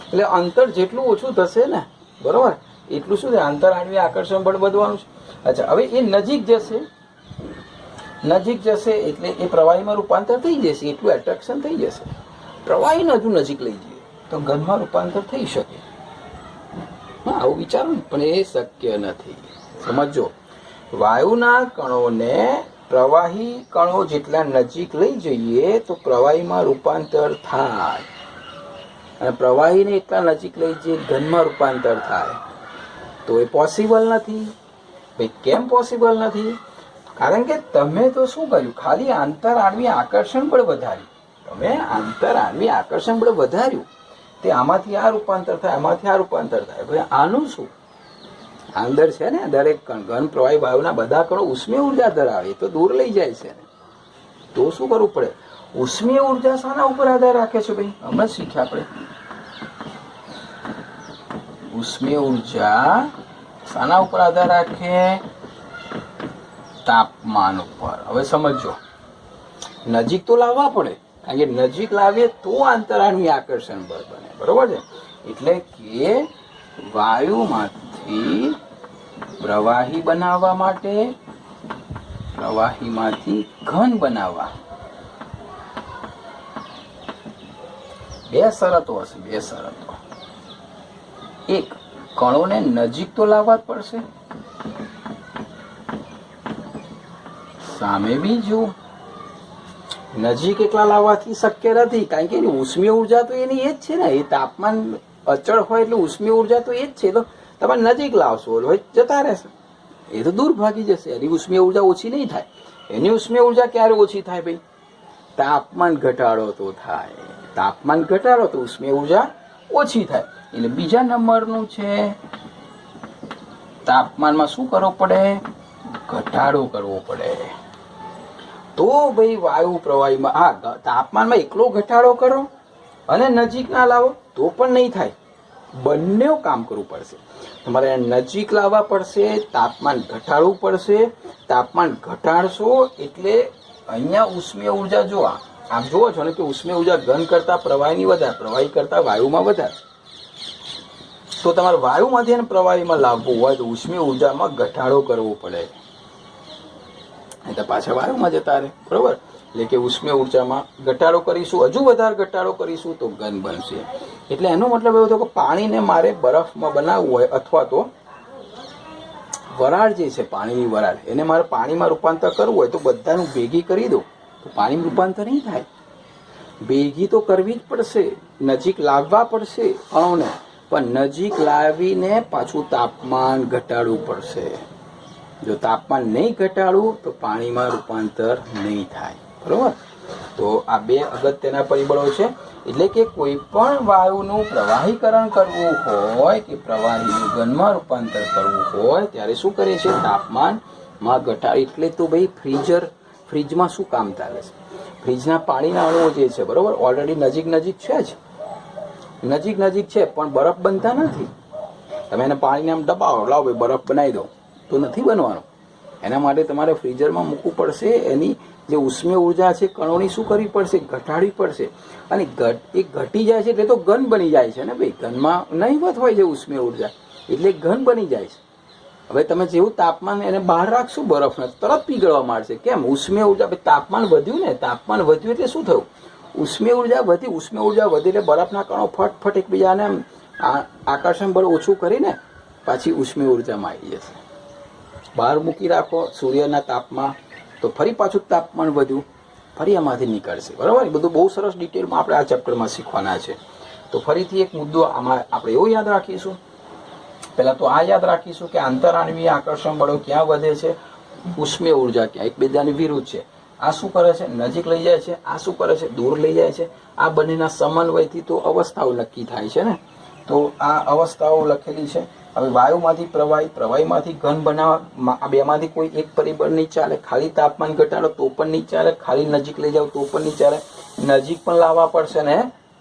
એટલે અંતર જેટલું ઓછું થશે ને, બરોબર, એટલું શું છે આંતરઆણ્વીય આકર્ષણ બળ વધવાનું છે. અચ્છા, હવે એ નજીક જશે, નજીક જશે એટલે એ પ્રવાહીમાં રૂપાંતર થઈ જશે, એટલું એટ્રેક્શન થઈ જશે. પ્રવાહીને હજુ નજીક લઈ જઈએ તો ઘનમાં રૂપાંતર થઈ શકે. હા, આવું વિચારો ને, પણ એ શક્ય નથી. સમજો, વાયુના કણોને પ્રવાહી કણો જેટલા નજીક લઈ જઈએ તો પ્રવાહીમાં રૂપાંતર થાય, અને પ્રવાહીને એટલા નજીક લઈ જઈએ ઘનમાં રૂપાંતર થાય. તો એ પોસિબલ નથી. ભાઈ કેમ પોસિબલ નથી? કારણ કે તમે તો શું કર્યું? ખાલી આંતરઆણ્વીય આકર્ષણ બળ વધાર્યું. તમે આંતરઆણ્વીય આકર્ષણ બળ વધાર્યું, તે આમાંથી આ રૂપાંતર થાય, આમાંથી આ રૂપાંતર થાય. ભાઈ આનું શું? અંદર છે ને દરેક કણ, ઘન પ્રવાહી વાયુના બધા કણો ઉષ્મીય ઉર્જા ધરાવે, તો દૂર લઈ જાય છે ને. તો શું કરવું પડે? ઉષ્મીય ઉર્જા શાના ઉપર આધાર રાખે છે ભાઈ? હમણાં શીખ્યા આપણે. ઉષ્મીય ઉર્જા શાના ઉપર આધાર રાખે? તાપમાન ઉપર. હવે સમજો, નજીક તો લાવવા પડે, કારણ કે નજીક લાવીએ તો આંતરઆણ્વીય આકર્ષણ બળ બને, બરોબર છે? એટલે કે વાયુમાંથી પ્રવાહી બનાવવા માટે, પ્રવાહીમાંથી ઘન બનાવવા બે શરતો હશે. બે શરતો. એક, કણોને નજીક તો લાવવા જ પડશે. સામે બીજું, નજીક એકલા લાવવાથી શક્ય નથી, કારણ કે એની ઉષ્મીય ઉર્જા તો એની એ જ છે ને. એ તાપમાન અચળ હોય એટલે ઉષ્મીય ઉર્જા તો એ જ છે. તો તમે નજીક લાવશો એટલે જતા રહેશે, એ તો દૂર ભાગી જશે. એની ઉષ્મીય ઉર્જા ઓછી નહીં થાય. એની ઉષ્મીય ઉર્જા ક્યારે ઓછી થાય ભાઈ? તાપમાન ઘટાડો તો થાય. તાપમાન ઘટાડો તો ઉષ્મીય ઉર્જા ઓછી થાય. એટલે બીજા નંબરનું છે તાપમાનમાં શું કરવો પડે? ઘટાડો કરવો પડે. તો ભાઈ વાયુ પ્રવાહીમાં, હા, તાપમાનમાં એકલો ઘટાડો કરો અને નજીક ના લાવો તો પણ નહીં થાય. બંને કામ કરવું પડશે. તમારે નજીક લાવવા પડશે, તાપમાન ઘટાડવું પડશે. તાપમાન ઘટાડશો એટલે અહીંયા ઉષ્મીય ઉર્જા જોવા આપ જોવો છો ને કે ઉષ્મીય ઉર્જા ઘન કરતા પ્રવાહીની વધારે, પ્રવાહી કરતા વાયુમાં વધારે. તો તમારે વાયુમાંથી અને પ્રવાહીમાં લાવવું હોય તો ઉષ્મીય ઉર્જામાં ઘટાડો કરવો પડે, એટલે પાછા વાયુમાં જતા રહે, બરોબર? એટલે કે ઉષ્મીય ઉર્જામાં ઘટાડો કરીશું, હજુ વધારે ઘટાડો કરીશું તો ઘન બનશે. એટલે એનો મતલબ એવો થયો કે પાણીને મારે બરફમાં બનાવવું હોય, અથવા તો વરાળ જે છે પાણીની વરાળ, એને મારે પાણીમાં રૂપાંતર કરવું હોય તો બધાનું ભેગી કરી દો તો પાણીમાં રૂપાંતર નહીં થાય. ભેગી તો કરવી જ પડશે, નજીક લાવવા પડશે કણોને, પણ નજીક લાવીને પાછું તાપમાન ઘટાડવું પડશે. જો તાપમાન નહીં ઘટાડવું તો પાણીમાં રૂપાંતર નહીં થાય. બરોબર? તો આ બે અગત્યના પરિબળો છે. એટલે કે કોઈ પણ વાયુનું પ્રવાહીકરણ કરવું હોય કે પ્રવાહીનું ઘનમાં રૂપાંતર કરવું હોય ત્યારે શું કરે છે? તાપમાનમાં ઘટાડ. એટલે તો ભાઈ ફ્રીજમાં શું કામ ચાલે છે? ફ્રીજના પાણીના અણુઓ જે છે, બરોબર, ઓલરેડી નજીક છે જ, નજીક છે, પણ બરફ બનતા નથી. તમે એને પાણીને આમ દબાવો, લાવો ભાઈ બરફ બનાવી દો, તો નથી બનવાનો. એના માટે તમારે ફ્રીઝરમાં મૂકવું પડશે. એની જે ઉષ્મીય ઉર્જા છે કણોની શું કરવી પડશે? ઘટાડવી પડશે. અને એ ઘટી જાય છે એટલે તો ઘન બની જાય છે ને ભાઈ. ઘનમાં નહીવત હોય છે ઉષ્મીય ઉર્જા, એટલે ઘન બની જાય છે. હવે તમે જેવું તાપમાન એને બહાર રાખશો બરફને, તરત પીગળવા માંડશે. કેમ? ઉષ્મીય ઉર્જા, તાપમાન વધ્યું ને, તાપમાન વધ્યું એટલે શું થયું? ઉષ્મીય ઉર્જા વધી. ઉષ્મીય ઉર્જા વધી એટલે બરફના કણો ફટફટ એકબીજાને આકર્ષણ બળ ઓછું કરીને પાછી ઉષ્મીય ઉર્જામાં આવી જશે. બહાર મૂકી રાખો સૂર્યના તાપમાં તો ફરી પાછું તાપમાન વધ્યું, ફરી એમાંથી નીકળશે. બરાબર? એ બધું બહુ સરસ ડિટેલમાં આપણે આ ચેપ્ટરમાં શીખવાના છે. તો ફરીથી એક મુદ્દો આમાં આપણે એવો યાદ રાખીશું. પહેલાં તો આ યાદ રાખીશું કે આંતરાણવીય આકર્ષણ બળો ક્યાં વધે છે, ઉષ્મીય ઉર્જા ક્યાં એકબીજાની વિરુદ્ધ છે. આ શું કરે છે? નજીક લઈ જાય છે. આ શું કરે છે? દૂર લઈ જાય છે. આ બંનેના સમન્વયથી તો અવસ્થાઓ નક્કી થાય છે ને. તો આ અવસ્થાઓ લખેલી છે. હવે વાયુમાંથી પ્રવાહીમાંથી ઘન બનાવવા, આ બેમાંથી કોઈ એક પરિબળ નહીં ચાલે. ખાલી તાપમાન ઘટાડો તો પણ નહીં ચાલે, ખાલી નજીક લઈ જાઓ તો પણ નહીં ચાલે. નજીક પણ લાવવા પડશે ને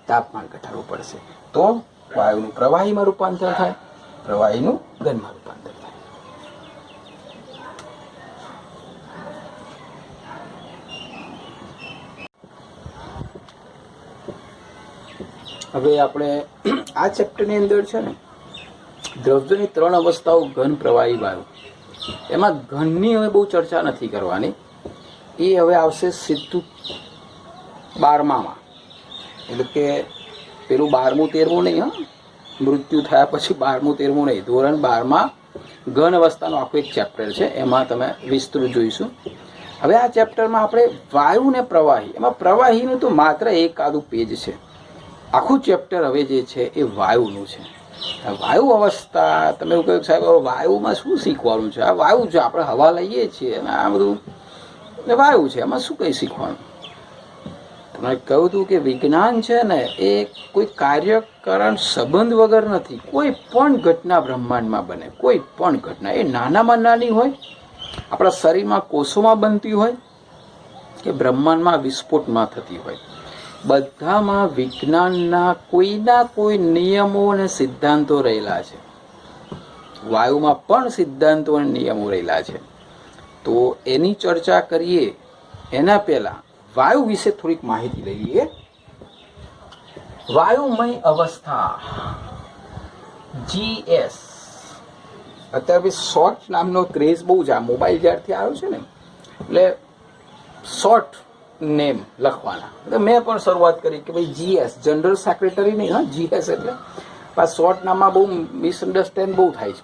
તાપમાન ઘટાડવું પડશે. તો વાયુનું પ્રવાહીમાં રૂપાંતર થાય, પ્રવાહીનું ઘનમાં રૂપાંતર થાય. હવે આપણે આ ચેપ્ટરની અંદર છે ને દ્રવ્યની 3 અવસ્થાઓ, ઘન, પ્રવાહી, વાયુ. એમાં ઘનની હવે બહુ ચર્ચા નથી કરવાની. એ હવે આવશે સીધું 12માં. એટલે કે પેલું 12મું 13મું નહીં, હા, મૃત્યુ થયા પછી 12મું 13મું નહીં, ધોરણ 12માં ઘન અવસ્થાનો આખો એક ચેપ્ટર છે. એમાં તમે વિસ્તૃત જોઈશું. હવે આ ચેપ્ટરમાં આપણે વાયુ ને પ્રવાહી, એમાં પ્રવાહીનું તો માત્ર એક આદું પેજ છે. આખું ચેપ્ટર હવે જે છે એ વાયુનું છે. વાયુ અવસ્થા, તમે એવું કહ્યું સાહેબ વાયુમાં શું શીખવાનું છે? આ વાયુ છે, આપણે હવા લઈએ છીએ અને આ બધું વાયુ છે, એમાં શું કંઈ શીખવાનું? તમે કહ્યું હતું કે વિજ્ઞાન છે ને એ કોઈ કાર્યકરણ સંબંધ વગર નથી. કોઈ પણ ઘટના બ્રહ્માંડમાં બને, કોઈ પણ ઘટના, એ નાનામાં નાની હોય, આપણા શરીરમાં કોષોમાં બનતી હોય કે બ્રહ્માંડમાં વિસ્ફોટમાં થતી હોય, બધામાં વિજ્ઞાનના કોઈના કોઈ નિયમો અને સિદ્ધાંતો રહેલા છે. વાયુમાં પણ સિદ્ધાંતો અને નિયમો રહેલા છે. તો એની ચર્ચા કરીએ એના પહેલાં વાયુ વિશે થોડીક માહિતી લઈએ. વાયુમય અવસ્થા, GS. અત્યારે શોર્ટ નામનો ક્રેઝ બહુ છે. આ મોબાઈલ જ્યારથી આવ્યો છે ને એટલે શોર્ટ નેમ લખવાના. એટલે મેં પણ શરૂઆત કરી કે ભાઈ GS, જનરલ સેક્રેટરી નહીં, હા, GS એટલે આ શોર્ટ નામમાં બહુ મિસઅન્ડરસ્ટેન્ડ બહુ થાય છે.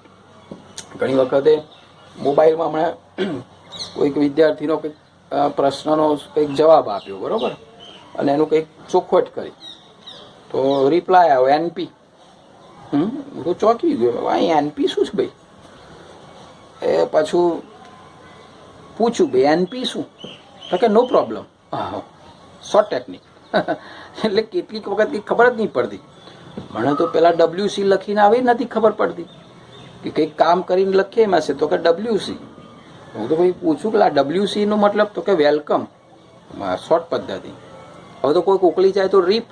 ઘણી વખતે મોબાઈલમાં હમણાં કોઈક વિદ્યાર્થીનો કંઈક પ્રશ્નનો કંઈક જવાબ આપ્યો, બરાબર, અને એનું કંઈક ચોખવટ કરી તો રિપ્લાય આવ્યો NP. હું તો ચોંકી ગયો, અહીં NP શું છે ભાઈ? એ પાછું પૂછ્યું ભાઈ NP શું? તો કે નો પ્રોબ્લેમ. હા, શોર્ટ ટેકનિક. એટલે કેટલીક વખત કંઈક ખબર જ નહીં પડતી. મને તો પહેલાં WC લખીને આવી નથી ખબર પડતી કે કંઈક કામ કરીને લખીએ એમાં છે તો કે WC. હું તો ભાઈ પૂછું કે આ WC નો મતલબ તો કે વેલકમ, શોર્ટ પદ્ધતિ. હવે તો કોઈ કોકલી જાય તો રીપ,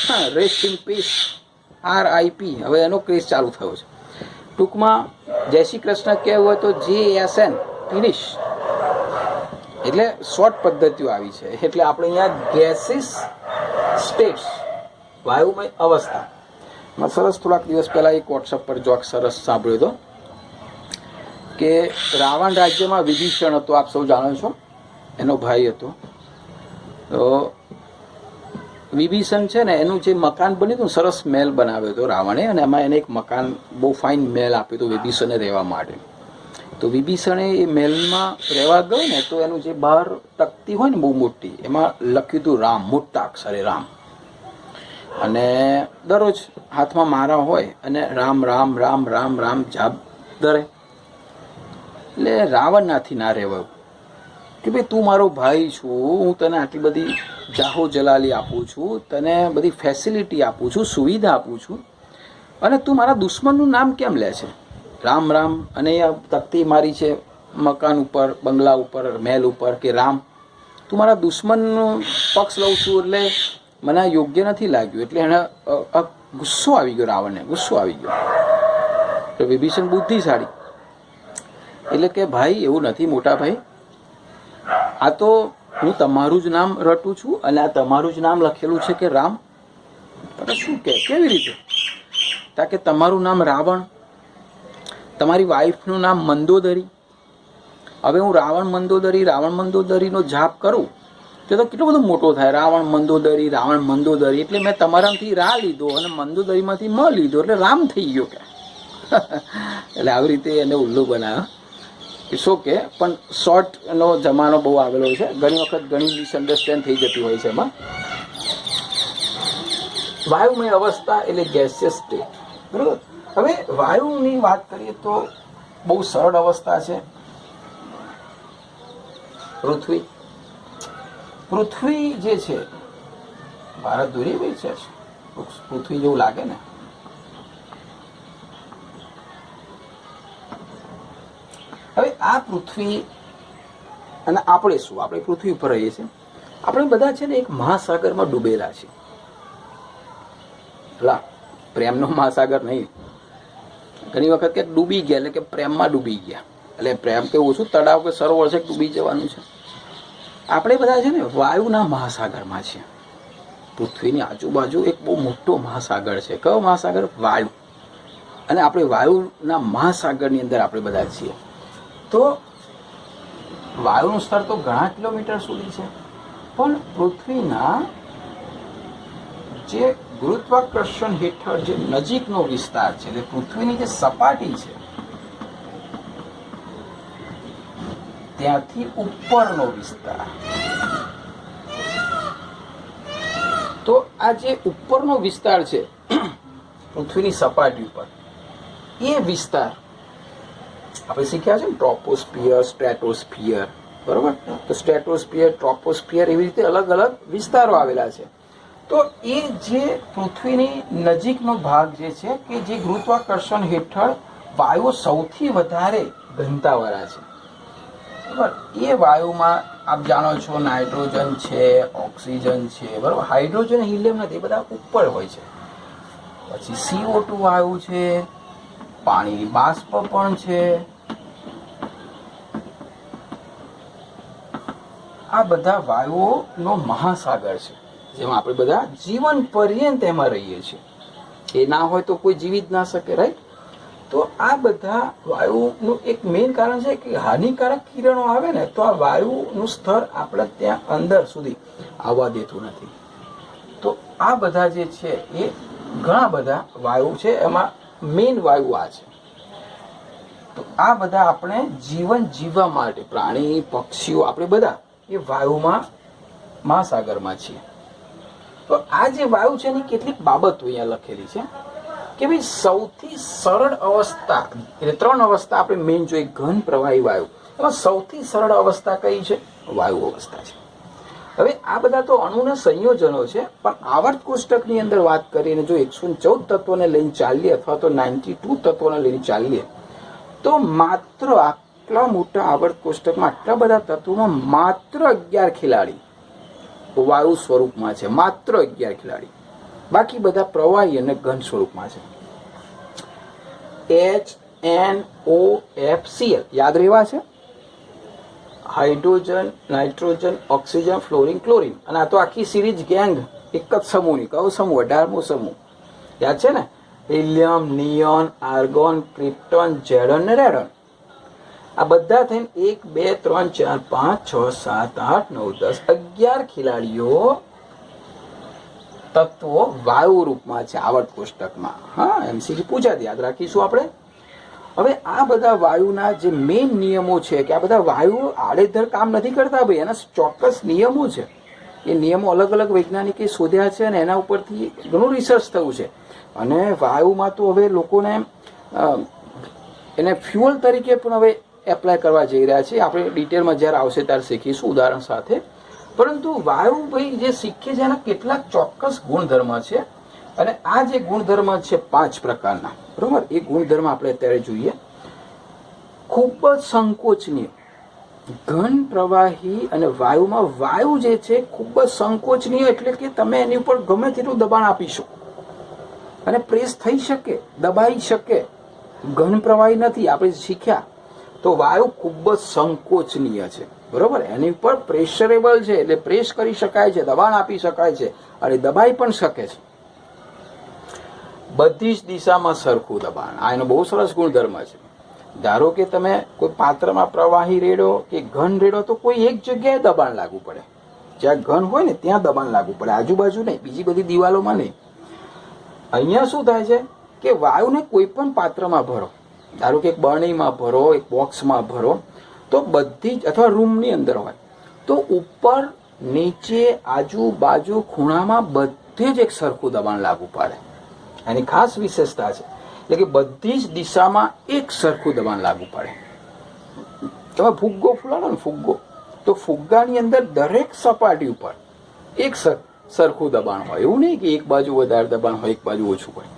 હા, રેસ્ટ ઇન પીસ, RIP. હવે એનો ક્રેઝ ચાલુ થયો છે. ટૂંકમાં જય શ્રી કૃષ્ણ કહેવું હોય તો JSN, ફિનિશ. એટલે શોર્ટ પદ્ધતિઓ આવી છે. એટલે આપણે અહીંયા ગેસીસ સ્ટેટ્સ, વાયુમય અવસ્થા. મેં સરસ થોડાક દિવસ પહેલાં એક વોટ્સઅપ પર જોક સરસ સાંભળ્યો હતો કે રાવણ રાજ્યમાં વિભીષણ હતો, આપ સૌ જાણો છો, એનો ભાઈ હતો. તો વિભીષણ છે ને એનું જે મકાન બન્યું હતું, સરસ મહેલ બનાવ્યો હતો રાવણે, અને એમાં એને એક મકાન બહુ ફાઇન મહેલ આપ્યું હતું વિભીષણે રહેવા માટે. તો વિભીષણે એ મહેલમાં રહેવા ગયો ને તો એનું જે બહાર તકતી હોય ને બહુ મોટી, એમાં લખ્યું હતું રામ, મોટા અક્ષરે રામ. અને દરરોજ હાથમાં મારા હોય અને રામ રામ રામ રામ રામ જાપ ધરે. એટલે રાવણનાથી ના રહેવાયું કે ભાઈ તું મારો ભાઈ છું, હું તને આટલી બધી જાહો જલાલી આપું છું, તને બધી ફેસિલિટી આપું છું, સુવિધા આપું છું, અને તું મારા દુશ્મનનું નામ કેમ લે છે? રામ રામ અને અહીંયા તકતી મારી છે મકાન ઉપર, બંગલા ઉપર, મહેલ ઉપર કે રામ, તું મારા દુશ્મનનો પક્ષ લઉં છું એટલે મને યોગ્ય નથી લાગ્યું. એટલે એને ગુસ્સો આવી ગયો, રાવણને ગુસ્સો આવી ગયો. તો વિભીષણ બુદ્ધિશાળી એટલે કે ભાઈ એવું નથી મોટા ભાઈ, આ તો હું તમારું જ નામ રટું છું અને આ તમારું જ નામ લખેલું છે કે રામ. તમે શું કે કેવી રીતે? કે તમારું નામ રાવણ, તમારી વાઈફનું નામ મંદોદરી. હવે હું રાવણ મંદોદરીનો જાપ કરું તે તો કેટલો બધો મોટો થાય, રાવણ મંદોદરી. એટલે મેં તમારામાંથી રા લીધો અને મંદોદરીમાંથી મ લીધો એટલે રામ થઈ ગયો કે. એટલે આવી રીતે એને ઉલ્લુ બનાવ્યો. ઇટ્સ ઓકે, પણ શોર્ટનો જમાનો બહુ આવેલો છે, ઘણી વખત ઘણી મિસઅન્ડરસ્ટેન્ડ થઈ જતી હોય છે એમાં. વાયુમય અવસ્થા એટલે ગેસિયસ સ્ટેટ, બરાબર. હવે વાયુની વાત કરીએ તો બહુ સરળ અવસ્થા છે. પૃથ્વી જે છે, ભારત દૂરી ભાઈ છે, પૃથ્વી જેવું લાગે ને. હવે આ પૃથ્વી અને આપણે શું, આપણે પૃથ્વી ઉપર રહીએ છીએ, આપણે બધા છે ને એક મહાસાગરમાં ડૂબેલા છીએ. પ્રેમનો મહાસાગર નહીં, ઘણી વખત કે ડૂબી ગયા એટલે કે પ્રેમમાં ડૂબી ગયા. એટલે પ્રેમ કે ઓછું તળાવ કે સરોવર છે ડૂબી જવાનું છે. આપણે બધા છે ને વાયુના મહાસાગરમાં છીએ. પૃથ્વીની આજુબાજુ એક બહુ મોટો મહાસાગર છે. કયો મહાસાગર? વાયુ. અને આપણે વાયુના મહાસાગરની અંદર આપણે બધા છીએ. તો વાયુનું સ્તર તો ઘણા કિલોમીટર સુધી છે, પણ પૃથ્વીના જે ગુરુત્વાકર્ષણ હેઠળ જે નજીકનો વિસ્તાર છે, એટલે પૃથ્વીની જે સપાટી છે ત્યાંથી ઉપરનો વિસ્તાર, તો આ જે ઉપરનો વિસ્તાર છે પૃથ્વીની સપાટી ઉપર, એ વિસ્તાર આપણે શીખ્યા છે ને, ટ્રોપોસ્ફિયર, સ્ટ્રેટોસ્ફિયર, બરોબર. તો સ્ટ્રેટોસ્ફિયર, ટ્રોપોસ્ફિયર એવી રીતે અલગ અલગ વિસ્તારો આવેલા છે. તો એ જે પૃથ્વીની નજીકનો ભાગ જે છે કે જે ગુરુત્વાકર્ષણ હેઠળ વાયુઓ સૌથી વધારે ઘનતાવાળા છે, બરાબર. એ વાયુમાં આપ જાણો છો નાઇટ્રોજન છે, ઓક્સિજન છે, બરાબર. હાઇડ્રોજન, હિલિયમ નથી, એ બધા ઉપર હોય છે. પછી CO2 વાયુ છે, પાણીની બાષ્પ પણ છે. આ બધા વાયુઓનો મહાસાગર છે, જેમાં આપણે બધા જીવન પર્યંત એમાં રહીએ છીએ. એ ના હોય તો કોઈ જીવી જ ના શકે, રાઈટ. તો આ બધા વાયુનું એક મેઇન કારણ છે કે હાનિકારક કિરણો આવે ને તો આ વાયુનું સ્તર આપણે ત્યાં અંદર સુધી આવવા દેતું નથી. તો આ બધા જે છે એ ઘણા બધા વાયુ છે, એમાં મેઇન વાયુ આ છે. તો આ બધા આપણે જીવન જીવવા માટે, પ્રાણી, પક્ષીઓ, આપણે બધા એ વાયુમાં મહાસાગરમાં છીએ. તો આ જે વાયુ છે એની કેટલીક બાબતો અહીંયા લખેલી છે કે ભાઈ સૌથી સરળ અવસ્થા, એટલે 3 અવસ્થા આપણે મેઇન જોઈએ, ઘન, પ્રવાહી, વાયુ. એમાં સૌથી સરળ અવસ્થા કઈ છે? વાયુ અવસ્થા છે. હવે આ બધા તો અણુના સંયોજનો છે, પણ આવર્ત કોષ્ટકની અંદર વાત કરીને જો 114 તત્વોને લઈને ચાલીએ અથવા તો 92 તત્વોને લઈને ચાલીએ તો માત્ર આટલા મોટા આવર્ત કોષ્ટકમાં આટલા બધા તત્વોમાં માત્ર 11 ખેલાડી વાયુ સ્વરૂપમાં છે, માત્ર 11 ખેલાડી. બાકી બધા પ્રવાહી અને ઘન સ્વરૂપમાં છે. HNOFCl યાદ રહેવા છે. Hydrogen, nitrogen, oxygen, fluorine, chlorine. અને આ તો આખી સિરીઝ ગેંગ એક જ સમૂહની. કયો સમૂહ? 18મો સમૂહ. યાદ છે ને? હિલિયમ, નિયોન, આર્ગોન, ક્રિપ્ટોન, ઝેડન ને રેડન. આ બધા થઈને 1 2 3 4 5 6 7 8 9 10 11 ખેલાડીઓ તત્વો વાયુ રૂપમાં છે આવર્ત કોષ્ટકમાં. હા, MCQ પૂછાતી, યાદ રાખીશું આપણે. હવે આ બધા વાયુના જે મેઇન નિયમો છે કે આ બધા વાયુ આડેધડ કામ નથી કરતા ભાઈ, એના ચોક્કસ નિયમો છે. એ નિયમો અલગ અલગ વૈજ્ઞાનિકે શોધ્યા છે અને એના ઉપરથી ઘણું રિસર્ચ થયું છે. અને વાયુમાં તો હવે લોકોને એને ફ્યુઅલ તરીકે પણ હવે એપ્લાય કરવા જઈ રહ્યા છે. આપણે ડિટેલમાં જ્યારે આવશે ત્યારે શીખીશું ઉદાહરણ સાથે. પરંતુ વાયુ ભાઈ જે શીખીએ છે એના કેટલાક ચોક્કસ ગુણધર્મ છે અને આ જે ગુણધર્મ છે 5 પ્રકારના, બરોબર, એ ગુણધર્મ આપણે અત્યારે જોઈએ. ખૂબ જ સંકોચનીય, ઘન પ્રવાહી અને વાયુમાં વાયુ જે છે ખૂબ જ સંકોચનીય, એટલે કે તમે એની ઉપર ગમે તેટલું દબાણ આપી શકો અને પ્રેસ થઈ શકે, દબાઈ શકે. ઘન પ્રવાહી નથી, આપણે શીખ્યા. તો વાયુ ખૂબ જ સંકોચનીય છે, બરોબર. એની ઉપર પ્રેશરેબલ છે, એટલે પ્રેસ કરી શકાય છે, દબાણ આપી શકાય છે અને દબાઈ પણ શકે છે. બધી જ દિશામાં સરખું દબાણ, આ એનો બહુ સરસ ગુણધર્મ છે. ધારો કે તમે કોઈ પાત્રમાં પ્રવાહી રેડો કે ઘન રેડો તો કોઈ એક જગ્યાએ દબાણ લાગુ પડે. જ્યાં ઘન હોય ને ત્યાં દબાણ લાગુ પડે, આજુબાજુ નહીં, બીજી બધી દિવાલોમાં નહીં. અહીંયા શું થાય છે કે વાયુને કોઈ પણ પાત્રમાં ભરો, ધારો કે એક બરણીમાં ભરો, એક બોક્સમાં ભરો, તો બધી જ, અથવા રૂમની અંદર હોય તો ઉપર નીચે આજુબાજુ ખૂણામાં બધે જ એક સરખું દબાણ લાગુ પડે. એની ખાસ વિશેષતા છે, એટલે કે બધી જ દિશામાં એક સરખું દબાણ લાગુ પડે. તમે ફુગ્ગો ફૂલાવો ને, ફુગ્ગો, તો ફુગ્ગાની અંદર દરેક સપાટી ઉપર એક સરખું દબાણ હોય. એવું નહીં કે એક બાજુ વધારે દબાણ હોય, એક બાજુ ઓછું હોય.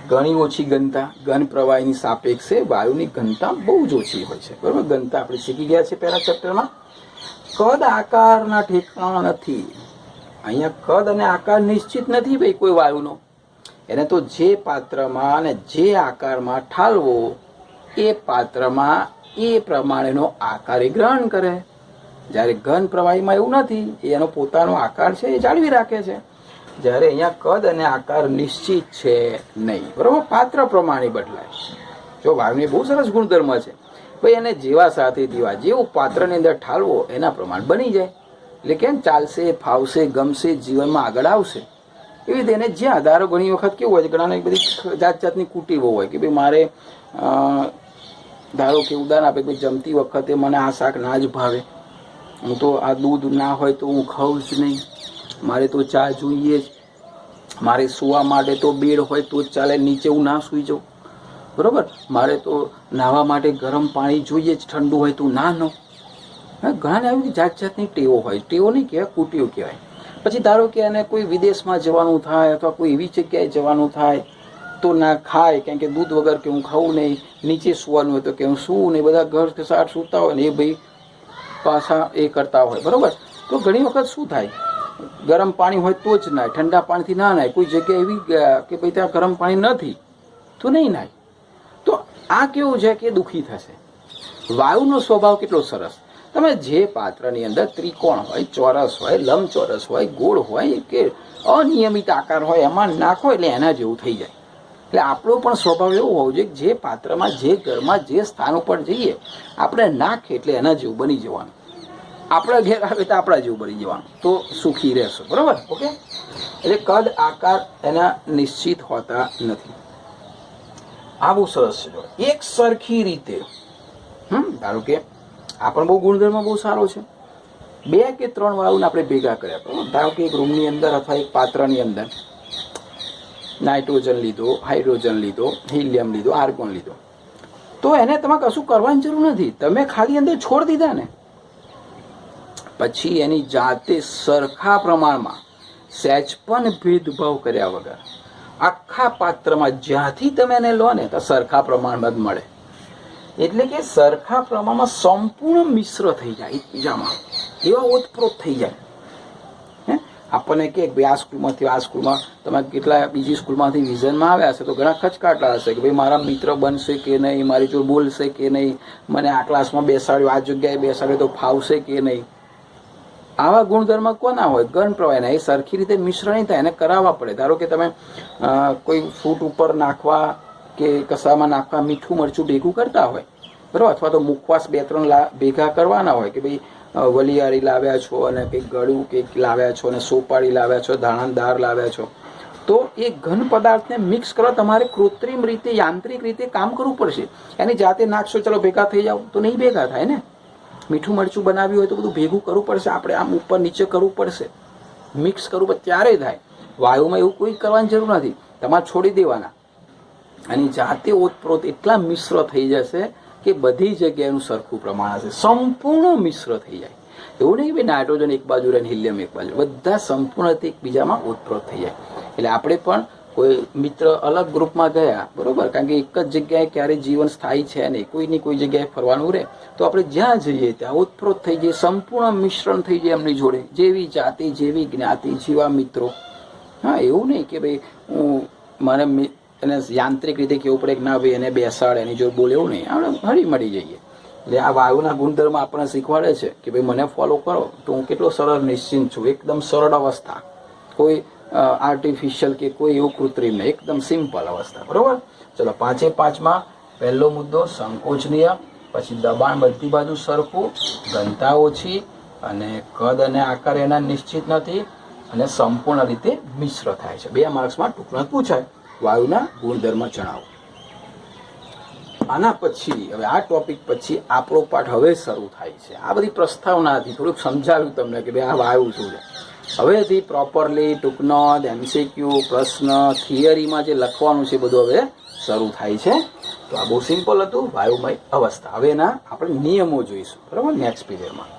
ઘણી ઓછી ઘનતા, ઘન પ્રવાહીની સાપેક્ષે વાયુની ઘનતા બહુ જ ઓછી હોય છે, બરાબર. ઘનતા આપણે શીખી ગયા છે પહેલા ચેપ્ટરમાં. કદ આકારના ઠેકાણા નથી. અહીંયા કદ અને આકાર નિશ્ચિત નથી ભાઈ કોઈ વાયુનો. એને તો જે પાત્રમાં અને જે આકારમાં ઠાલવો એ પાત્રમાં એ પ્રમાણેનો આકાર એ ગ્રહણ કરે. જ્યારે ઘન પ્રવાહીમાં એવું નથી, એનો પોતાનો આકાર છે એ જાળવી રાખે છે. જ્યારે અહીંયા કદ અને આકાર નિશ્ચિત છે નહીં, બરોબર, પાત્ર પ્રમાણે બદલાય. જો વાયુની બહુ સરસ ગુણધર્મ છે ભાઈ, એને જેવા સાથે તેવા, જેવું પાત્રની અંદર ઠાલવો એના પ્રમાણ બની જાય. એટલે કેમ ચાલશે, ફાવશે, ગમશે, જીવનમાં આગળ આવશે. એવી રીતે એને જ્યાં, ધારો ઘણી વખત કેવું હોય છે, ઘણાને બધી જાત જાતની કુટીવો હોય કે ભાઈ મારે ધારો કે ઉદાહરણ આપે, ભાઈ જમતી વખતે મને આ શાક ના જ ભાવે, હું તો આ દૂધ ના હોય તો હું ખાઉં જ નહીં, મારે તો ચા જોઈએ જ, મારે સૂવા માટે તો બેડ હોય તો જ ચાલે, નીચે હું ના સૂઈ જાઉં, બરાબર, મારે તો નાહવા માટે ગરમ પાણી જોઈએ જ, ઠંડુ હોય તો ના નો. ઘણાને આવી જાત જાતની ટેવો હોય. ટેવો નહીં કહેવાય, કુટીઓ કહેવાય. પછી ધારો કે એને કોઈ વિદેશમાં જવાનું થાય અથવા કોઈ એવી જગ્યાએ જવાનું થાય તો ના ખાય, કેમ કે દૂધ વગર કે હું ખાવું નહીં, નીચે સૂવાનું હોય તો કે હું સૂવું નહીં. બધા ઘર સાર સૂતા હોય ને એ ભાઈ પાછા એ કરતા હોય, બરાબર. તો ઘણી વખત શું થાય, ગરમ પાણી હોય તો જ નાય, ઠંડા પાણીથી ના નાય. કોઈ જગ્યા એવી કે ભાઈ ત્યાં ગરમ પાણી નથી તો નહીં નાય. તો આ કેવું છે કે દુઃખી થશે. વાયુનો સ્વભાવ કેટલો સરસ. તમે જે પાત્રની અંદર ત્રિકોણ હોય, ચોરસ હોય, લંબચોરસ હોય, ગોળ હોય કે અનિયમિત આકાર હોય એમાં નાખો એટલે એના જેવું થઈ જાય. એટલે આપણો પણ સ્વભાવ એવો હોવો જોઈએ કે જે પાત્રમાં, જે ઘરમાં, જે સ્થાન ઉપર જઈએ આપણે નાખીએ એટલે એના જેવું બની જવાનું. આપણા ઘેર આવે તો આપણા જેવું બની જવાનું, તો સુખી રહેશો, બરાબર. ઓકે. એટલે કદ આકાર એના નિશ્ચિત હોતા નથી. આ બહુ સરસ છે. એક સરખી રીતે, ધારો કે આ પણ બહુ ગુણધર્મ બહુ સારો છે. 2 કે 3 વાયુને આપણે ભેગા કર્યા. ધારો કે એક રૂમની અંદર અથવા એક પાત્રની અંદર નાઇટ્રોજન લીધો, હાઇડ્રોજન લીધો, હિલિયમ લીધો, આર્ગોન લીધો, તો એને તમે કશું કરવાની જરૂર નથી. તમે ખાલી અંદર છોડ દીધા ને, પછી એની જાતે સરખા પ્રમાણમાં સહેજ પણ ભેદભાવ કર્યા વગર આખા પાત્રમાં જ્યાંથી તમે એને લો ને તો સરખા પ્રમાણમાં જ મળે. એટલે કે સરખા પ્રમાણમાં સંપૂર્ણ મિશ્ર થઈ જાય એકબીજામાં, એવા ઓતપ્રોત થઈ જાય. આપણને કે ભાઈ આ સ્કૂલમાંથી આ સ્કૂલમાં, તમે કેટલા બીજી સ્કૂલમાંથી વિઝનમાં આવ્યા હશે તો ઘણા ખચકાટલા હશે કે ભાઈ મારા મિત્ર બનશે કે નહીં, મારી જોડે બોલશે કે નહીં, મને આ ક્લાસમાં બેસાડ્યો, આ જગ્યાએ બેસાડ્યો તો ફાવશે કે નહીં. આવા ગુણધર્મ કોના હોય? ઘન પ્રવાહીના. એ સરખી રીતે મિશ્ર નહીં થાય, એને કરાવવા પડે. ધારો કે તમે કોઈ ફ્રૂટ ઉપર નાખવા કે કશામાં નાખવા મીઠું મરચું ભેગું કરતા હોય, બરાબર, અથવા તો મુખવાસ 2-3 ભેગા કરવાના હોય કે ભાઈ વલિયારી લાવ્યા છો અને કંઈક ગળું કંઈક લાવ્યા છો અને સોપારી લાવ્યા છો, ધાણાદાર લાવ્યા છો, તો એ ઘન પદાર્થને મિક્સ કરવા તમારે કૃત્રિમ રીતે, યાંત્રિક રીતે કામ કરવું પડશે. એની જાતે નાખશો ચલો ભેગા થઈ જાવ તો નહીં ભેગા થાય ને. મીઠું મરચું બનાવ્યું હોય તો બધું ભેગું કરવું પડશે, આપણે આમ ઉપર નીચે કરવું પડશે, મિક્સ કરવું પડે ત્યારે થાય. વાયુમાં એવું કોઈ કરવાની જરૂર નથી, તમારે છોડી દેવાના અને જાતે ઓતપ્રોત એટલા મિશ્ર થઈ જશે કે બધી જગ્યાએનું સરખું પ્રમાણ હશે, સંપૂર્ણ મિશ્ર થઈ જાય. એવું નહીં કે નાઇટ્રોજન એક બાજુ રહે હિલિયમ એક બાજુ, બધા સંપૂર્ણ રીતે એકબીજામાં ઓતપ્રોત થઈ જાય. એટલે આપણે પણ કોઈ મિત્ર અલગ ગ્રુપમાં ગયા, બરોબર, કારણ કે એક જ જગ્યાએ ક્યારેય જીવન સ્થાયી છે નહીં, કોઈની કોઈ જગ્યાએ ફરવાનું રહે તો આપણે જ્યાં જઈએ ત્યાં ઓતપ્રોત થઈ જાય, સંપૂર્ણ મિશ્રણ થઈ જાય એમની જોડે, જેવી જાતિ જેવી જ્ઞાતિ જેવા મિત્રો. હા, એવું નહીં કે ભાઈ હું મને એને યાંત્રિક રીતે કેવું પડે કે ના ભાઈ એને બેસાડ એની જોડે બોલે, એવું નહીં, આપણે હળી મળી જઈએ. એટલે આ વાયુના ગુણધર્મ આપણને શીખવાડે છે કે ભાઈ મને ફોલો કરો તો હું કેટલો સરળ નિશ્ચિંત છું, એકદમ સરળ અવસ્થા, કોઈ આર્ટિફિશિયલ કે કોઈ એવું કૃત્રિમ નહીં, એકદમ સિમ્પલ અવસ્થા. બરોબર. ચલો 5-5માં પહેલો મુદ્દો સંકોચનીય, પછી દબાણ બધી બાજુ સરખું, ઘનતા ઓછી અને કદ અને આકાર એના નિશ્ચિત નથી અને સંપૂર્ણ રીતે મિશ્ર થાય છે. 2 માર્ક્સમાં ટૂંકમાં પૂછાય વાયુના ગુણધર્મ જણાવો. આના પછી હવે આ ટોપિક પછી આપણો પાઠ હવે શરૂ થાય છે. આ બધી પ્રસ્તાવના હતી, થોડુંક સમજાવ્યું તમને કે ભાઈ આ વાયુ શું છે. હવેથી પ્રોપરલી ટૂંકનોંધ, MCQ, પ્રશ્ન, થિયરીમાં જે લખવાનું છે બધું હવે શરૂ થાય છે. તો આ બહુ સિમ્પલ હતું, વાયુમય અવસ્થા. હવે એના આપણે નિયમો જોઈશું, બરાબર, નેક્સ્ટ પીરિયડમાં.